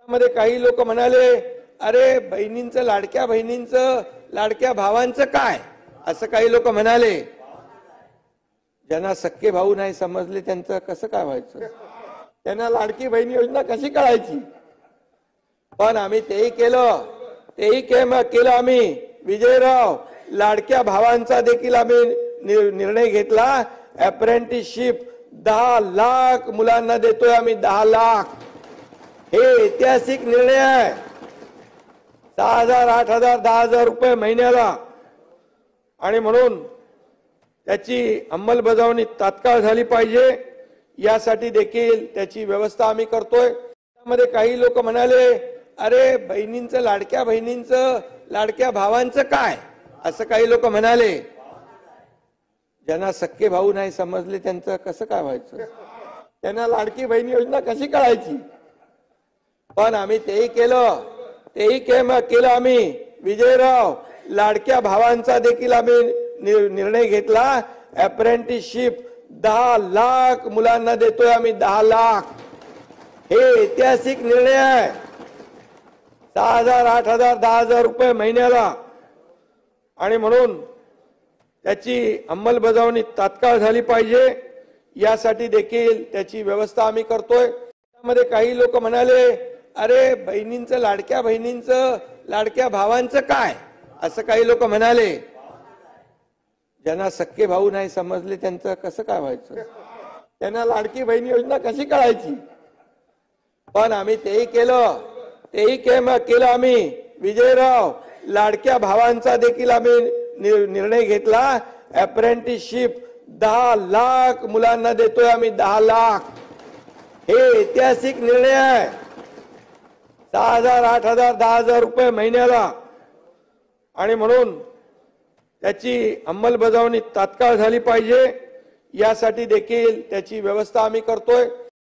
मध्ये काही लोक म्हणाले, अरे बहिणींचं, लाडक्या बहिणींचं, लाडक्या भावांचं काय, असं काही लोक म्हणाले. ज्यांना सख्खे भाऊ नाही समजले त्यांचं कसं काय व्हायचं, त्यांना लाडकी बहीण योजना कशी कळायची. पण आम्ही तेही केलं आम्ही. विजयराव, लाडक्या भावांचा देखील आम्ही निर्णय घेतला. अप्रेंटिसशिप 10 लाख मुलांना देतोय आम्ही, 10 लाख. हे ऐतिहासिक निर्णय आहे. 6,000, 8,000, 10,000 रुपये महिन्याला. आणि म्हणून त्याची अंमलबजावणी तात्काळ झाली पाहिजे, यासाठी देखील त्याची व्यवस्था आम्ही करतोय. त्यामध्ये काही लोक म्हणाले, अरे बहिणींचं, लाडक्या बहिणींचं, लाडक्या भावांचं काय, असं काही लोक म्हणाले. ज्यांना सख्खे भाऊ नाही समजले त्यांचं कसं काय व्हायचं, त्यांना लाडकी बहीण योजना कशी कळायची. पण आम्ही तेही केलं आम्ही. विजयराव, लाडक्या भावांचा देखील आम्ही निर्णय घेतला. अप्रेंटिसशिप 10 लाख मुलांना देतोय आम्ही, 10 लाख. हे ऐतिहासिक निर्णय आहे. 6,000, 8,000, 10,000 रुपये महिन्याला. आणि म्हणून त्याची अंमलबजावणी तात्काळ झाली पाहिजे, यासाठी देखील त्याची व्यवस्था आम्ही करतोय. त्यामध्ये काही लोक म्हणाले, अरे बहिणींचं, लाडक्या बहिणींचं, लाडक्या भावांचं काय, असं काही लोक म्हणाले. ज्यांना सख्खे भाऊ नाही समजले त्यांचं कसं काय व्हायचं, त्यांना लाडकी बहीण योजना कशी कळायची. पण आम्ही तेही केलं आम्ही. विजयराव, लाडक्या भावांचा देखील आम्ही निर्णय घेतला. अप्रेंटिसशिप 10 लाख मुलांना देतोय आम्ही, 10 लाख. हे ऐतिहासिक निर्णय आहे. 6,000, 8,000, 10,000 रुपये महिन्याला. आणि म्हणून त्याची अंमलबजावणी तात्काळ झाली पाहिजे, यासाठी देखील त्याची व्यवस्था आम्ही करतोय.